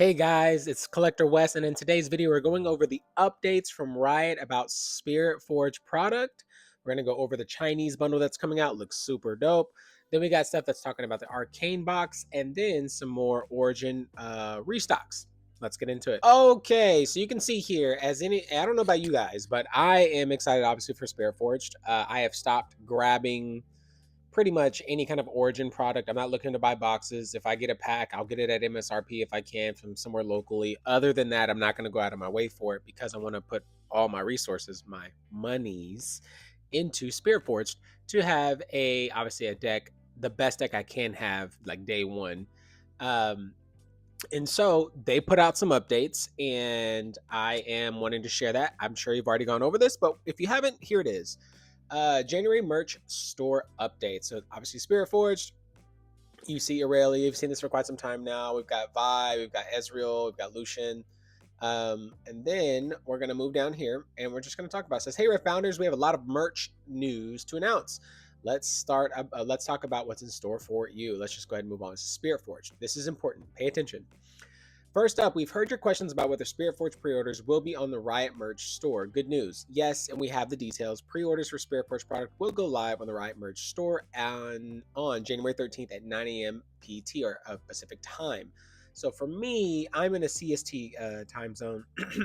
Hey guys, it's Collector Wes, and in today's video, we're going over the updates from Riot about Spirit Forge product. We're going to go over the Chinese bundle that's coming out, looks super dope. Then we got stuff that's talking about the Arcane box, and then some more Origin restocks. Let's get into it. Okay, so you can see here, I don't know about you guys, but I am excited, obviously, for Spirit Forged. I have stopped grabbing pretty much any kind of Origin product. I'm not looking to buy boxes. If I get a pack, I'll get it at MSRP if I can from somewhere locally. Other than that, I'm not going to go out of my way for it because I want to put all my resources, my monies, into Spirit Forged to have obviously a deck, the best deck I can have like day one. Um, and so they put out some updates, and I am wanting to share that. I'm sure you've already gone over this, but if you haven't, here it is. January merch store update. So obviously Spirit Forged, you see Aurelia, you've seen this for quite some time now. We've got Vi, we've got Ezreal, we've got Lucian. And then we're going to move down here and we're just going to talk about it. It says, hey, Rift founders, we have a lot of merch news to announce. Let's talk about what's in store for you. Let's just go ahead and move on. This is Spirit Forged. This is important. Pay attention. First up, we've heard your questions about whether Spirit Forge pre-orders will be on the Riot merch store. Good news. Yes, and we have the details. Pre-orders for Spirit Forge product will go live on the Riot merch store on January 13th at 9 a.m. PT or Pacific time. So for me, I'm in a CST time zone.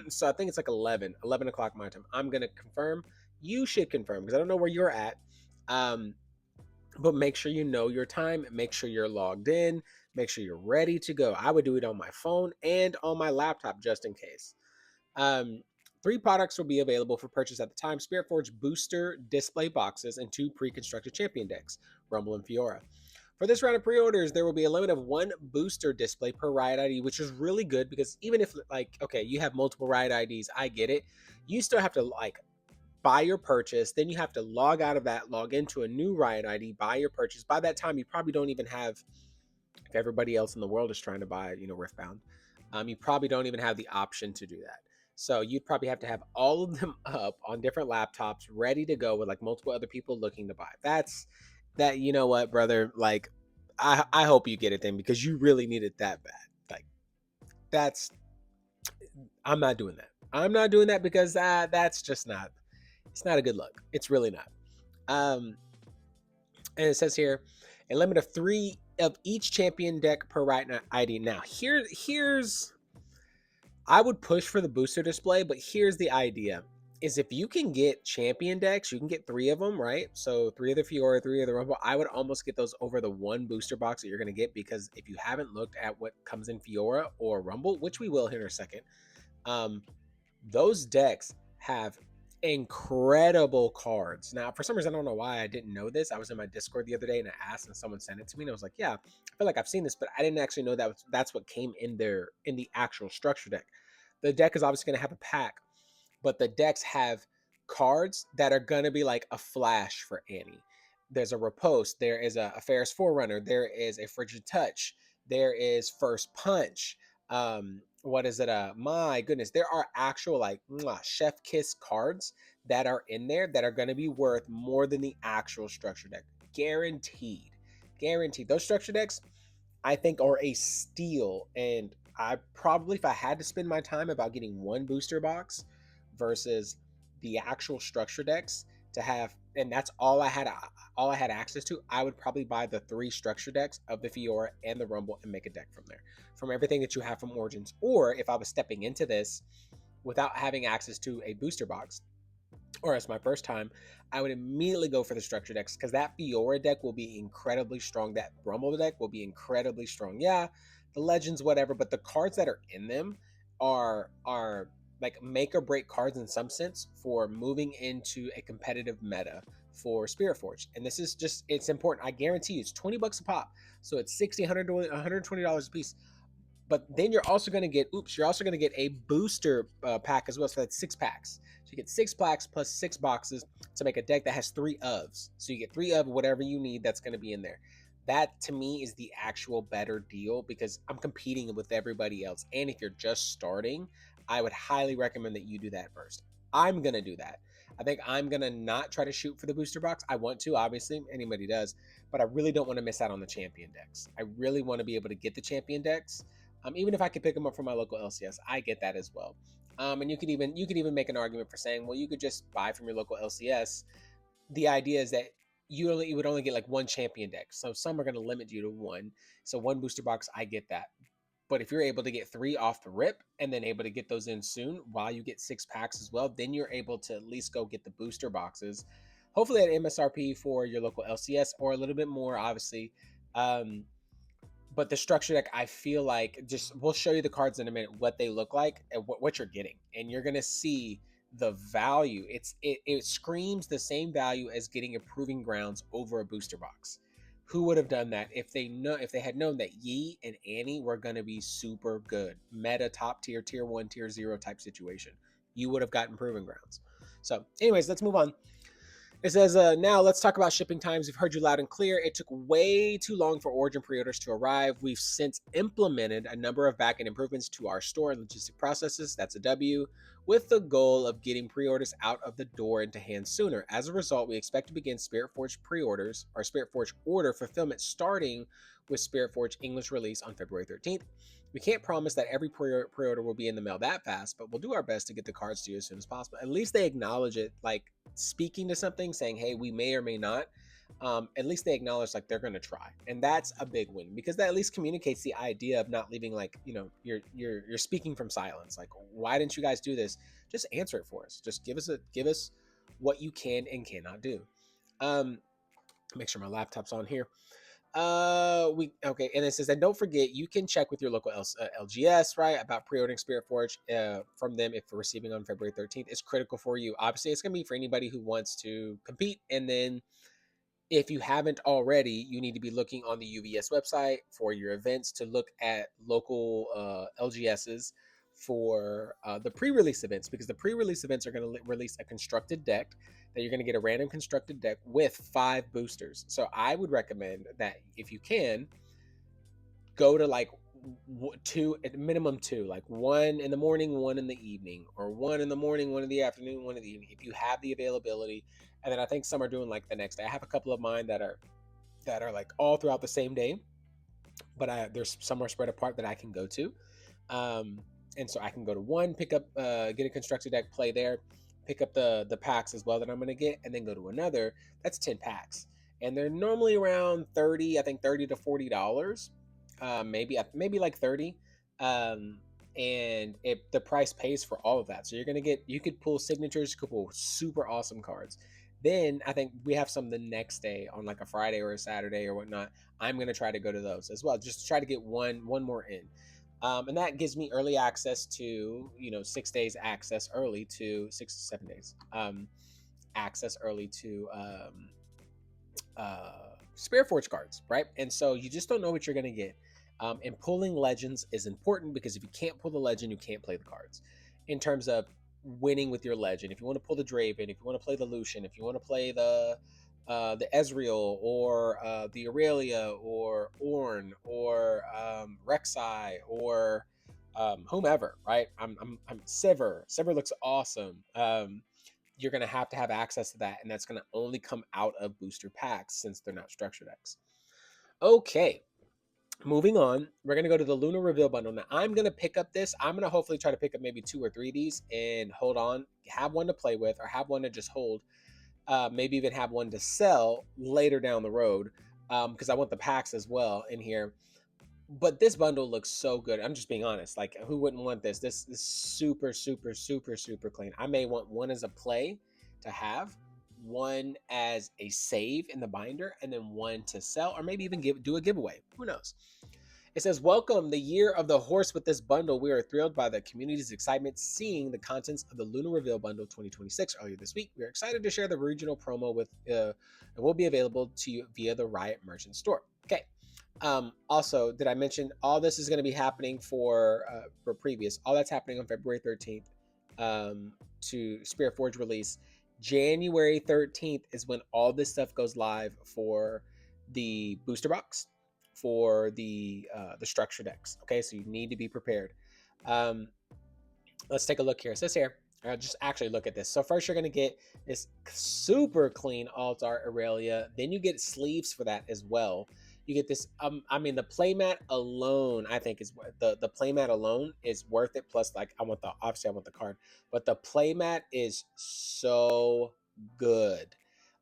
So I think it's like 11 o'clock my time. I'm going to confirm. You should confirm because I don't know where you're at. But make sure you know your time, make sure you're logged in, make sure you're ready to go. I would do it on my phone and on my laptop just in case. Um, 3 products will be available for purchase at the time: Spirit Forge booster display boxes and 2 pre-constructed champion decks, Rumble and Fiora. For this round of pre-orders, there will be a limit of 1 booster display per Riot ID, which is really good because even if, like, okay, you have multiple Riot IDs, I get it. You still have to, like, buy your purchase, then you have to log out of that, log into a new Riot ID, buy your purchase. By that time, you probably don't even have, if everybody else in the world is trying to buy, Riftbound, you probably don't even have the option to do that. So you'd probably have to have all of them up on different laptops, ready to go with like multiple other people looking to buy. That, you know what, brother? Like, I hope you get it then because you really need it that bad. Like, that's, I'm not doing that. I'm not doing that because that's just not, it's not a good look. It's really not. Um, and it says here, a limit of 3 of each champion deck per Riot ID. Now, here's I would push for the booster display, but here's the idea: is if you can get champion decks, you can get 3 of them, right? So 3 of the Fiora, 3 of the Rumble. I would almost get those over the 1 booster box that you're going to get because if you haven't looked at what comes in Fiora or Rumble, which we will here in a second, those decks have incredible cards. Now, for some reason, I don't know why I didn't know this. I was in my Discord the other day and I asked, and someone sent it to me, and I was like, "Yeah, I feel like I've seen this, but I didn't actually know that's what came in there in the actual structure deck." The deck is obviously going to have a pack, but the decks have cards that are going to be like a flash for Annie. There's a Riposte, there is a Ferris Forerunner, there is a Frigid Touch, there is First Punch. What is it? My goodness, there are actual like chef kiss cards that are in there that are going to be worth more than the actual structure deck. Guaranteed. Those structure decks, I think, are a steal. And I probably, if I had to spend my time about getting 1 booster box versus the actual structure decks to have, and that's all I had access to, I would probably buy the 3 structure decks of the Fiora and the Rumble and make a deck from there, from everything that you have from Origins. Or if I was stepping into this without having access to a booster box, or as my first time, I would immediately go for the structure decks because that Fiora deck will be incredibly strong. That Rumble deck will be incredibly strong. Yeah, the legends, whatever, but the cards that are in them are like make or break cards in some sense for moving into a competitive meta for Spirit Forge. And this is just, it's important. I guarantee you it's $20 a pop. So it's $60, $120 a piece. But then you're also going to get, a booster pack as well. So that's 6 packs. So you get 6 packs plus 6 boxes to make a deck that has 3 ofs. So you get 3 of whatever you need that's going to be in there. That to me is the actual better deal because I'm competing with everybody else. And if you're just starting, I would highly recommend that you do that first. I'm going to do that. I think I'm going to not try to shoot for the booster box. I want to, obviously, anybody does, but I really don't want to miss out on the champion decks. I really want to be able to get the champion decks. Even if I could pick them up from my local LCS, I get that as well. And you could even make an argument for saying, well, you could just buy from your local LCS. The idea is that you would only get like one champion deck, so some are going to limit you to one. So one booster box, I get that. But if you're able to get 3 off the rip and then able to get those in soon while you get 6 packs as well, then you're able to at least go get the booster boxes, hopefully at MSRP for your local LCS or a little bit more, obviously. Um, but the structure deck, I feel like, just we'll show you the cards in a minute, what they look like and what you're getting, and you're gonna see the value. It screams the same value as getting a proving grounds over a booster box. Who would have done that if they had known that Yi and Annie were gonna be super good, meta top tier 1, tier 0 type situation? You would have gotten proving grounds. So, anyways, let's move on. It says, now let's talk about shipping times. We've heard you loud and clear. It took way too long for Origin pre-orders to arrive. We've since implemented a number of backend improvements to our store and logistic processes. That's a W, with the goal of getting pre-orders out of the door into hands sooner. As a result, we expect to begin Spiritforge pre-orders or Spiritforge order fulfillment starting with Spiritforge English release on February 13th. We can't promise that every pre-order will be in the mail that fast, but we'll do our best to get the cards to you as soon as possible. At least they acknowledge it, like speaking to something, saying, hey, we may or may not. At least they acknowledge like they're going to try, and that's a big win, because that at least communicates the idea of not leaving like, you're speaking from silence. Like, why didn't you guys do this? Just answer it for us. Just give us what you can and cannot do. Make sure my laptop's on here. And it says, and don't forget, you can check with your local LGS, right, about pre-ordering Spiritforge from them if receiving on February 13th is critical for you. Obviously, it's going to be for anybody who wants to compete. And then if you haven't already, you need to be looking on the UVS website for your events to look at local LGSs for the pre-release events, because the pre-release events are going to release a constructed deck that you're going to get a random constructed deck with 5 boosters. So I would recommend that if you can, go to like 2, at minimum 2, like 1 in the morning, 1 in the evening, or 1 in the morning, 1 in the afternoon, 1 in the evening, if you have the availability. And then I think some are doing like the next day. I have a couple of mine that are like all throughout the same day, but there's some are spread apart that I can go to. And so I can go to one, pick up, get a constructed deck, play there, pick up the packs as well that I'm going to get, and then go to another. That's 10 packs. And they're normally around 30, I think $30 to $40, maybe like 30. And the price pays for all of that. So you could pull signatures, you could pull super awesome cards. Then I think we have some the next day on like a Friday or a Saturday or whatnot. I'm going to try to go to those as well, just to try to get one more in. And that gives me early access to, 6 days access early to 6 to 7 days access early to Spiritforge cards, right? And so you just don't know what you're going to get. And pulling legends is important, because if you can't pull the legend, you can't play the cards. In terms of winning with your legend, if you want to pull the Draven, if you want to play the Lucian, if you want to play the Ezreal, or the Aurelia, or Ornn, or Rek'Sai, or whomever, right? I'm Sivir. Sivir looks awesome. You're gonna have to have access to that, and that's gonna only come out of booster packs since they're not structure decks. Okay, moving on, we're gonna go to the Lunar Reveal bundle. Now I'm gonna pick up this. I'm gonna hopefully try to pick up maybe 2 or 3 of these and hold on, have one to play with, or have one to just hold. Maybe even have one to sell later down the road, because I want the packs as well in here. But this bundle looks so good. I'm just being honest. Like, who wouldn't want this? This is super, super, super, super clean. I may want one as a play to have, one as a save in the binder, and then one to sell, or maybe even do a giveaway. Who knows? It says, welcome the year of the horse with this bundle. We are thrilled by the community's excitement seeing the contents of the Lunar Reveal Bundle 2026 earlier this week. We are excited to share the regional promo with, and will be available to you via the Riot Merchant Store. Okay. Also, did I mention all this is going to be happening for previous? All that's happening on February 13th to Spiritforge release. January 13th is when all this stuff goes live for the booster box, for the structure decks. Okay, so you need to be prepared. Let's take a look here. It says here, just actually look at this. So first you're going to get this super clean Altar Aurelia. Then you get sleeves for that as well. You get this. I mean, the playmat alone, I think is the playmat alone is worth it. Plus, like, I want the card, but the playmat is so good.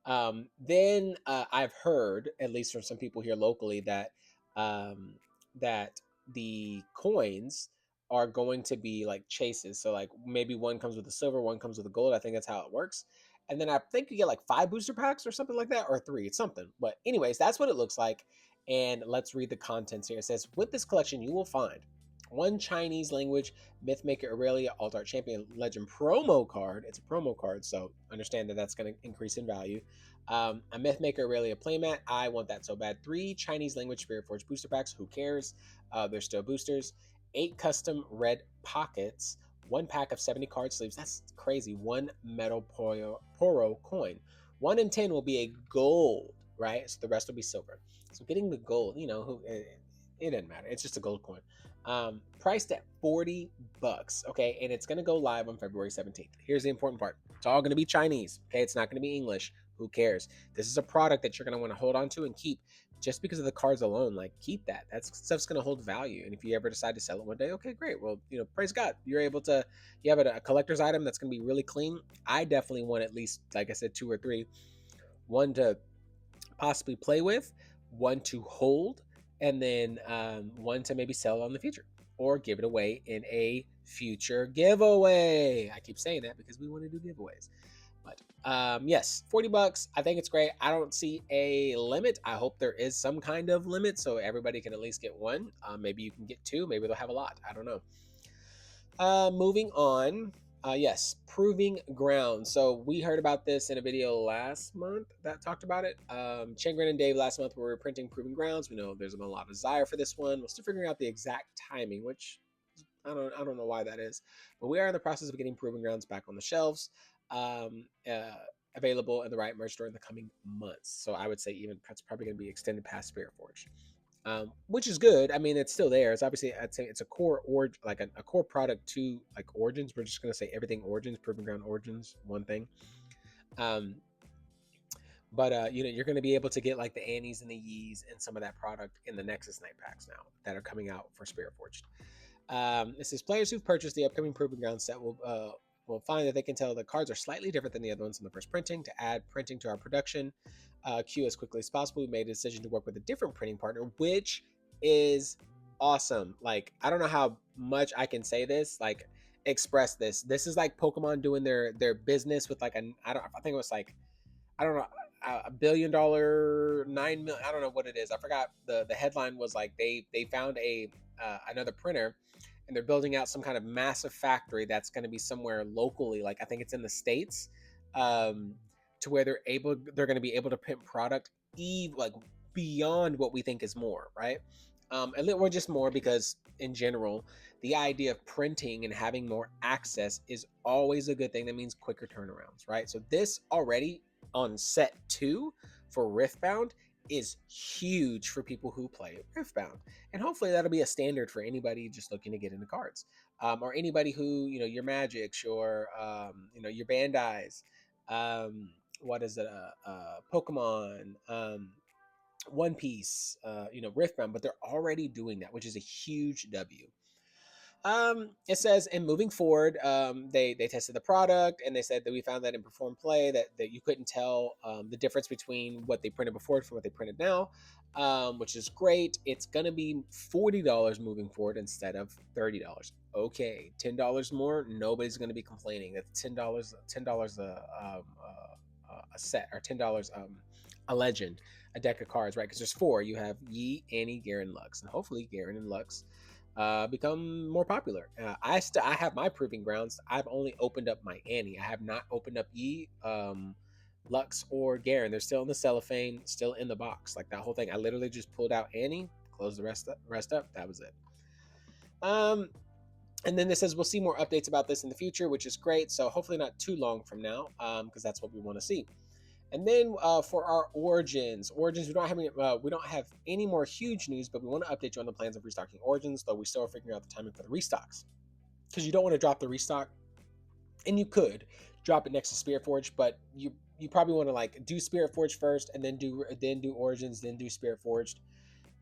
Then I've heard, at least from some people here locally, um, that the coins are going to be like chases. So like maybe one comes with a silver, one comes with a gold. I think that's how it works. And then I think you get like 5 booster packs or something like that, or three. It's something. But anyways, that's what it looks like. And let's read the contents here. It says, with this collection, you will find one Chinese language Mythmaker Aurelia Alt Art Champion Legend promo card. It's a promo card, so understand that that's going to increase in value. A Mythmaker Aurelia playmat. I want that so bad. 3 Chinese language Spirit Forge booster packs. Who cares? They're still boosters. 8 custom red pockets. 1 pack of 70 card sleeves. That's crazy. 1 metal poro coin. 1 in 10 will be a gold, right? So the rest will be silver. So getting the gold, it doesn't matter. It's just a gold coin. Priced at $40. Okay, and it's gonna go live on February 17th. Here's the important part. It's all gonna be Chinese. Okay, it's not gonna be English. Who cares? This is a product that you're gonna want to hold on to and keep just because of the cards alone. Like, keep that. That stuff's gonna hold value. And if you ever decide to sell it one day, okay, great. Well, praise God. You're able to you have a collector's item that's gonna be really clean. I definitely want at least, like I said, 2 or 3. One to possibly play with, one to hold, and then one to maybe sell on the future or give it away in a future giveaway. I keep saying that because we want to do giveaways. But yes, $40. I think it's great. I don't see a limit. I hope there is some kind of limit so everybody can at least get one. Maybe you can get 2. Maybe they'll have a lot. I don't know. Moving on. Yes, proving ground. So we heard about this in a video last month that talked about it. Changren and Dave last month were printing proving grounds. We know there's been a lot of desire for this one. We're still figuring out the exact timing, which I don't know why that is. But we are in the process of getting proving grounds back on the shelves, available in the Riot merch store in the coming months. So I would say even it's probably going to be extended past Spirit Forge. Which is good. I mean, it's still there. It's obviously, I'd say it's a core like a core product to like Origins. We're just gonna say everything Origins, Proving Ground Origins, one thing. But you're gonna be able to get like the Annies and the Yees and some of that product in the Nexus Night packs now that are coming out for Spirit Forged. This is players who've purchased the upcoming Proving Ground set will find that they can tell the cards are slightly different than the other ones in the first printing. To add printing to our production queue as quickly as possible, we made a decision to work with a different printing partner, which is awesome. Like, I don't know how much I can say this, like express this. This is like Pokemon doing their business with like I think it was like, I don't know, $1 billion, 9 million. I don't know what it is. I forgot. The headline was like they found another printer, and they're building out some kind of massive factory that's going to be somewhere locally. Like, I think it's in the States, to where they're going to be able to print product like beyond what we think is more, right? And we're just more because in general, the idea of printing and having more access is always a good thing. That means quicker turnarounds, right? So this already on set 2 for Riftbound is huge for people who play Riftbound, and hopefully that'll be a standard for anybody just looking to get into cards, or anybody who, your Magics, your your Bandais, what is it, Pokemon, One Piece, Riftbound, but they're already doing that, which is a huge W. It says, in moving forward, they tested the product, and they said that we found that in Perform Play that you couldn't tell the difference between what they printed before from what they printed now, which is great. It's gonna be $40 moving forward instead of $30. Okay, $10 more. Nobody's gonna be complaining. That's $10 a set, or $10 a legend, a deck of cards, right? Because there's 4. You have Yi, Annie, Garen, Lux, and hopefully Garen and Lux become more popular. I have my proving grounds. I've only opened up my Annie. I have not opened up Yi, Lux, or Garen. They're still in the cellophane, still in the box. Like that whole thing. I literally just pulled out Annie, closed the rest up. That was it. And then this says we'll see more updates about this in the future, which is great. So hopefully not too long from now, because that's what we want to see. And then for our Origins, we don't have any more huge news, but we want to update you on the plans of restocking Origins, though we still are figuring out the timing for the restocks, because you don't want to drop the restock, and you could drop it next to Spirit Forge, but you probably want to like do Spirit Forge first, and then do Origins, then do Spirit Forged.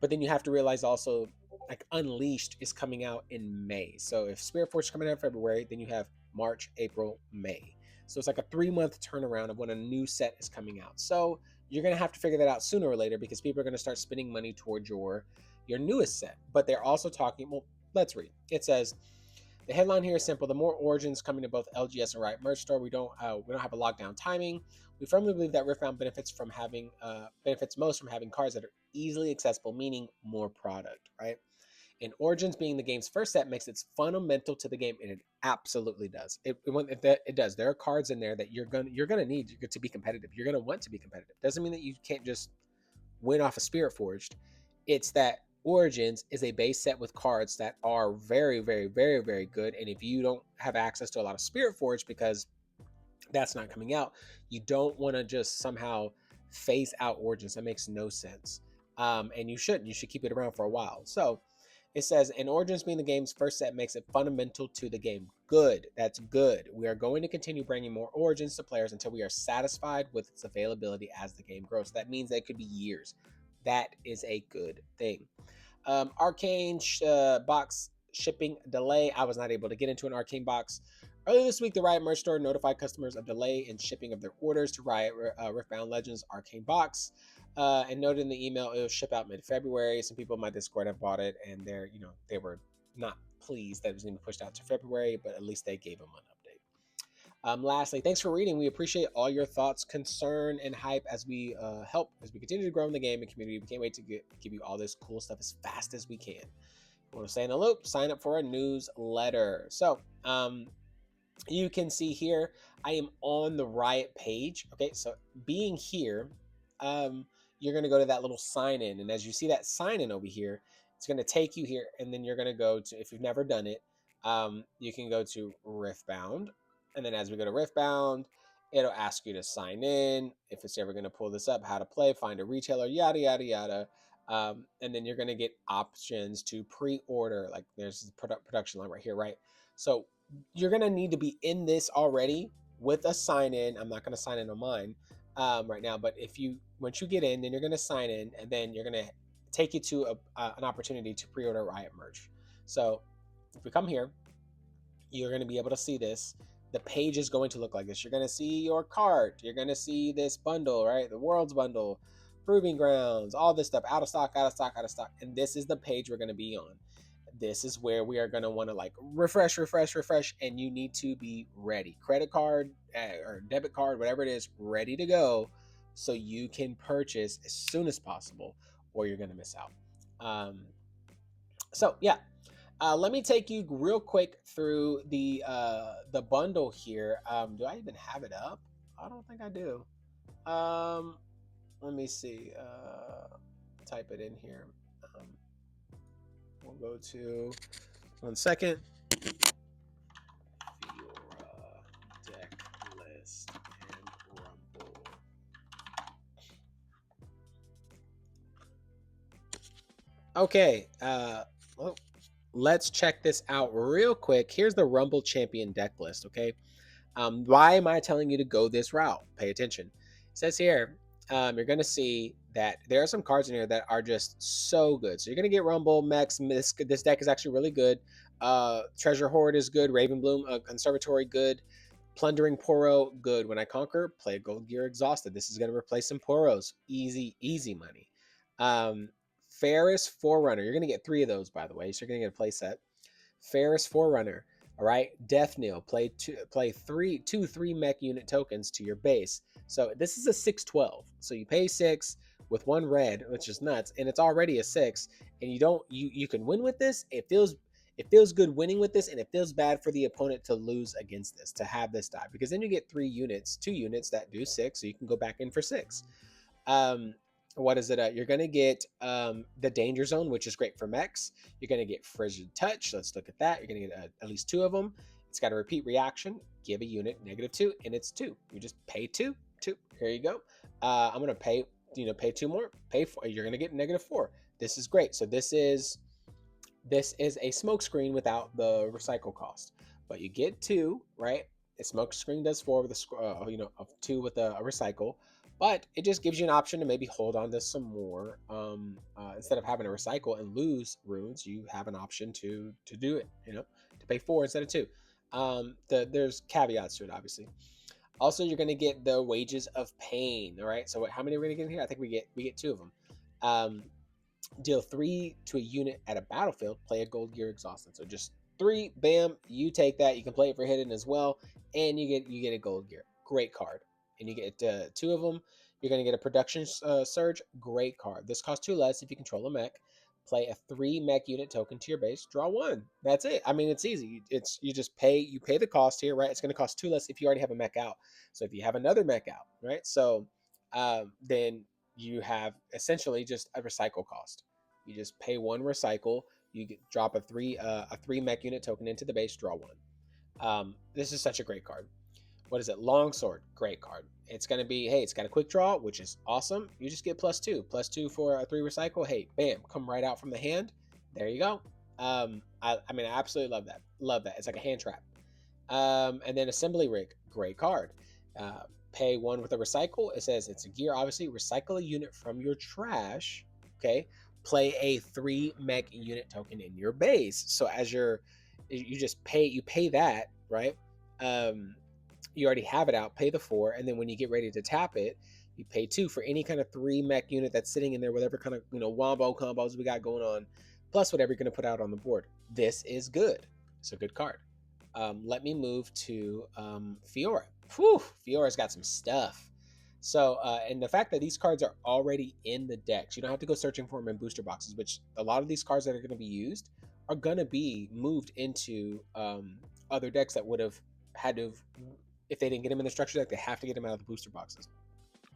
But then you have to realize also, like Unleashed is coming out in May. So if Spirit Force is coming out in February, then you have March, April, May. So it's like a 3-month turnaround of when a new set is coming out. So you're gonna have to figure that out sooner or later because people are gonna start spending money towards your newest set. But they're also talking. Well, let's read. It says the headline here is simple: the more origins coming to both LGS and Riot merch store. We don't have a lockdown timing. We firmly believe that Riftbound benefits most from having cards that are easily accessible, meaning more product, right? And Origins being the game's first set makes it fundamental to the game, and it absolutely does. It does. There are cards in there that you're gonna need to be competitive. You're gonna want to be competitive. Doesn't mean that you can't just win off of Spirit Forged. It's that Origins is a base set with cards that are very, very, very, very good. And if you don't have access to a lot of Spirit Forged because that's not coming out, you don't want to just somehow phase out Origins. That makes no sense. And you shouldn't. You should keep it around for a while. So it says, and Origins being the game's first set makes it fundamental to the game. Good. That's good. We are going to continue bringing more Origins to players until we are satisfied with its availability as the game grows. That means that it could be years. That is a good thing. Arcane box shipping delay. I was not able to get into an Arcane box. Earlier this week, the Riot merch store notified customers of delay in shipping of their orders to Riot Riftbound Legends Arcane box, and noted in the email it will ship out mid-February. Some people in my Discord have bought it, and they were not pleased that it was going to be pushed out to February, but at least they gave them an update. Lastly, thanks for reading. We appreciate all your thoughts, concern, and hype as we continue to grow in the gaming community. We can't wait to give you all this cool stuff as fast as we can. If you want to stay in the loop, sign up for a newsletter. So, you can see here, I am on the Riot page. Okay, so being here, you're going to go to that little sign in. And as you see that sign in over here, it's going to take you here. And then you're going to go to, if you've never done it, you can go to Riftbound. And then as we go to Riftbound, it'll ask you to sign in. If it's ever going to pull this up, how to play, find a retailer, yada, yada, yada. And then you're going to get options to pre-order. Like there's the production line right here, right? So you're going to need to be in this already with a sign in. I'm not going to sign in on mine right now, but once you get in, then you're going to sign in, and then you're going to take you to an opportunity to pre-order Riot merch. So if we come here, you're going to be able to see this. The page is going to look like this. You're going to see your cart. You're going to see this bundle, right? The World's Bundle, Proving Grounds, all this stuff, out of stock, out of stock, out of stock. And this is the page we're going to be on. This is where we are going to want to like refresh, and you need to be ready. Credit card or debit card, whatever it is, ready to go so you can purchase as soon as possible or you're going to miss out. So yeah, let me take you real quick through the bundle here. Do I even have it up? I don't think I do. Let me see. Type it in here. We'll go to 1 second. Deck list and Rumble. Okay. Let's check this out real quick. Here's the Rumble Champion deck list. Okay. Why am I telling you to go this route? Pay attention. It says here, you're going to see that there are some cards in here that are just so good. So you're going to get Rumble, Mex. This deck is actually really good. Treasure Hoard is good. Ravenbloom, Conservatory, good. Plundering Poro, good. When I Conquer, play Gold Gear Exhausted. This is going to replace some Poros. Easy, easy money. Ferris Forerunner. You're going to get 3 of those, by the way. So you're going to get a play set. Ferris Forerunner. All right, Death Kneel. Play 3 mech unit tokens to your base. So this is a 6/12. So you pay 6 with 1 red, which is nuts, and it's already a 6. And you can win with this. It feels good winning with this, and it feels bad for the opponent to lose against this, to have this die, because then you get 2 units that do 6, so you can go back in for 6. What is it? You're going to get the Danger Zone, which is great for mechs. You're going to get Frigid Touch. Let's look at that. You're going to get at least 2 of them. It's got a repeat reaction. Give a unit -2, and it's 2. You just pay 2. Here you go. I'm going to pay 2 more. Pay 4. You're going to get -4. This is great. So this is a smoke screen without the recycle cost, but you get 2, right? A smoke screen does 4 with a 2 with a recycle. But it just gives you an option to maybe hold on to some more. Instead of having to recycle and lose runes, you have an option to do it. To pay 4 instead of 2. There's caveats to it, obviously. Also, you're going to get the wages of pain. All right. So how many are we going to get in here? I think we get 2 of them. Deal 3 to a unit at a battlefield. Play a gold gear exhausted. So just 3. Bam. You take that. You can play it for hidden as well, and you get a gold gear. Great card. And you get 2 of them. You're going to get a production surge. Great card. This costs 2 less if you control a mech. Play a 3 mech unit token to your base. Draw 1. That's it. I mean, it's easy. You just pay the cost here, right? It's going to cost 2 less if you already have a mech out. So if you have another mech out, right? So then you have essentially just a recycle cost. You just pay 1 recycle. You drop a 3 mech unit token into the base. Draw 1. This is such a great card. What is it? Longsword. Great card. It's going to be, hey, it's got a quick draw, which is awesome. You just get +2. +2 for a 3 recycle. Hey, bam, come right out from the hand. There you go. I mean, I absolutely love that. Love that. It's like a hand trap. And then Assembly Rig. Great card. Pay 1 with a recycle. It says it's a gear, obviously. Recycle a unit from your trash. Okay. Play a 3 mech unit token in your base. So as you pay that, right? You already have it out, pay the 4, and then when you get ready to tap it, you pay 2 for any kind of 3 mech unit that's sitting in there, whatever kind of wombo combos we got going on, plus whatever you're going to put out on the board. This is good. It's a good card. Let me move to Fiora. Whew, Fiora's got some stuff. So, and the fact that these cards are already in the decks, you don't have to go searching for them in booster boxes, which a lot of these cards that are going to be used are going to be moved into other decks that would have had to, if they didn't get them in the structure deck, they have to get them out of the booster boxes,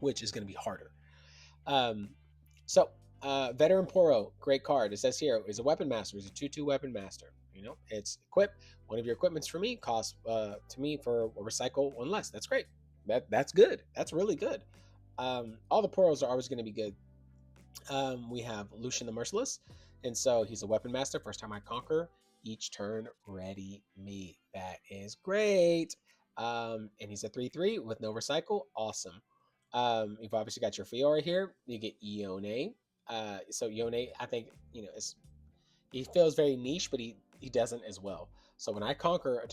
which is going to be harder. Veteran Poro, great card. It says here, is a weapon master. Is a 2/2 weapon master. It's equip. One of your equipments for me costs to me for a recycle 1 less. That's great. That's good. That's really good. All the Poros are always going to be good. We have Lucian the Merciless, and so he's a weapon master. First time I conquer, each turn ready me. That is great. And he's a 3/3 with no recycle. Awesome. You've obviously got your Fiora here. You get Ione. So Ione, I think he feels very niche, but he doesn't as well. So when I conquer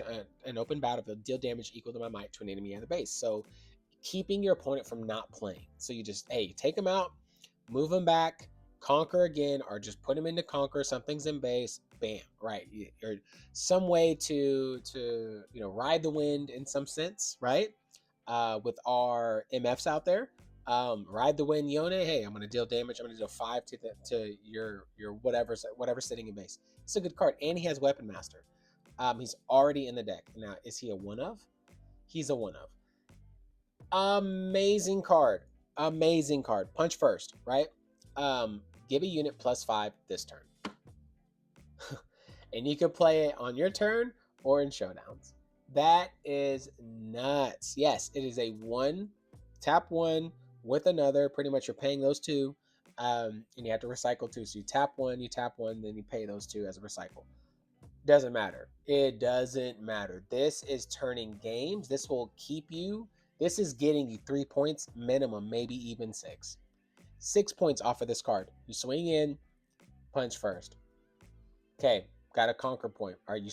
an open battlefield, deal damage equal to my might to an enemy at the base. So keeping your opponent from not playing. So you just take them out, move them back, conquer again, or just put them into conquer. Something's in base, bam, right? Or some way to ride the wind in some sense, right? With our MFs out there, ride the wind, Yone. Hey, I'm gonna deal damage. I'm gonna deal 5 to your whatever's sitting in base. It's a good card, and he has Weapon Master. He's already in the deck. Now, is he a 1/of? He's a 1/of. Amazing card. Amazing card. Punch first, right? Give a unit +5 this turn. And you can play it on your turn or in showdowns. That is nuts. Yes, it is a 1, tap 1 with another. Pretty much you're paying those 2. And you have to recycle 2. So you tap 1, then you pay those 2 as a recycle. Doesn't matter. It doesn't matter. This is turning games. This will keep you. This is getting you 3 points minimum, maybe even 6. 6 points off of this card. You swing in, punch first. Okay, got a conquer point. All right, you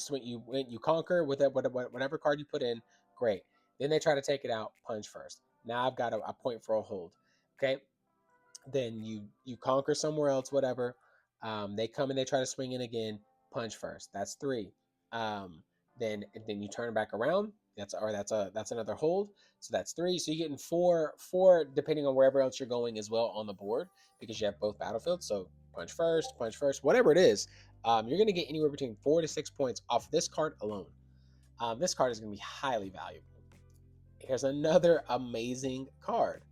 conquer with whatever card you put in. Great. Then they try to take it out, punch first. Now I've got a point for a hold. Okay. Then you conquer somewhere else, whatever. They come and they try to swing in again, punch first. That's 3. Then you turn back around. That's another hold. So that's 3. So you're getting 4 depending on wherever else you're going as well on the board, because you have both battlefields. So punch first, whatever it is. You're going to get anywhere between 4 to 6 points off this card alone. This card is going to be highly valuable. Here's another amazing card.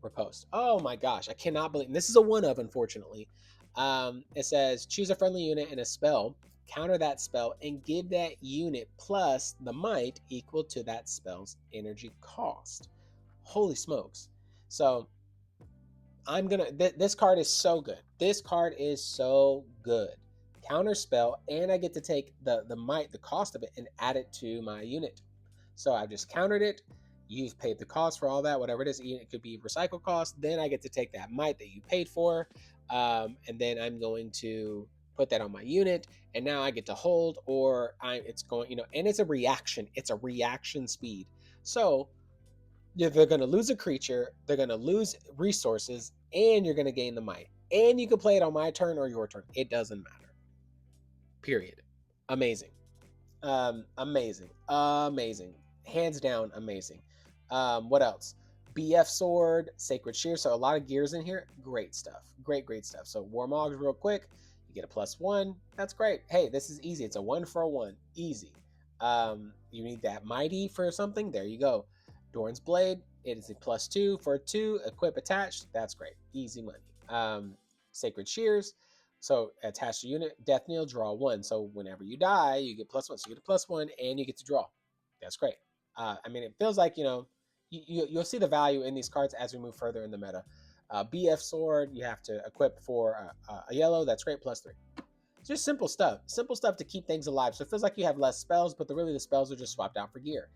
Riposte. Oh my gosh, I cannot believe this is a 1/of, unfortunately. It says choose a friendly unit and a spell, counter that spell, and give that unit plus the might equal to that spell's energy cost. Holy smokes. So this card is so good. This card is so good. Counter spell, and I get to take the might, the cost of it, and add it to my unit. So I just countered it, You've paid the cost for all that, whatever it is. It could be recycle cost. Then I get to take that might that you paid for, and then I'm going to put that on my unit, and now I get to hold, or it's going, and it's a reaction. It's a reaction speed. So yeah, they're going to lose a creature, they're going to lose resources, and you're going to gain the might. And you can play it on my turn or your turn. It doesn't matter. Period. Amazing. Amazing. Amazing. Hands down, amazing. What else? BF Sword, Sacred Shear. So a lot of gears in here. Great stuff. Great stuff. So Warmogs, real quick. You get a +1. That's great. Hey, this is easy. It's a 1 for a 1. Easy. You need that Mighty for something. There you go. Dorn's Blade. It is a +2 for a 2. Equip attached. That's great. Easy money. Sacred Shears. So attach the unit, death knell, draw 1. So whenever you die, you get +1. So you get a +1 and you get to draw. That's great. I mean, it feels like, you'll see the value in these cards as we move further in the meta. BF Sword, you have to equip for a yellow. That's great, +3. It's just simple stuff. Simple stuff to keep things alive. So it feels like you have less spells, but really the spells are just swapped out for gear,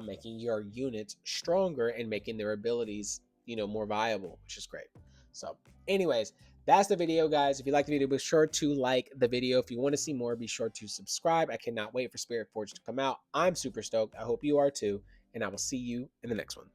making your units stronger and making their abilities, more viable, which is great. So anyways, that's the video, guys. If you like the video, be sure to like the video. If you want to see more, be sure to subscribe. I cannot wait for Spirit Forge to come out. I'm super stoked. I hope you are too. And I will see you in the next one.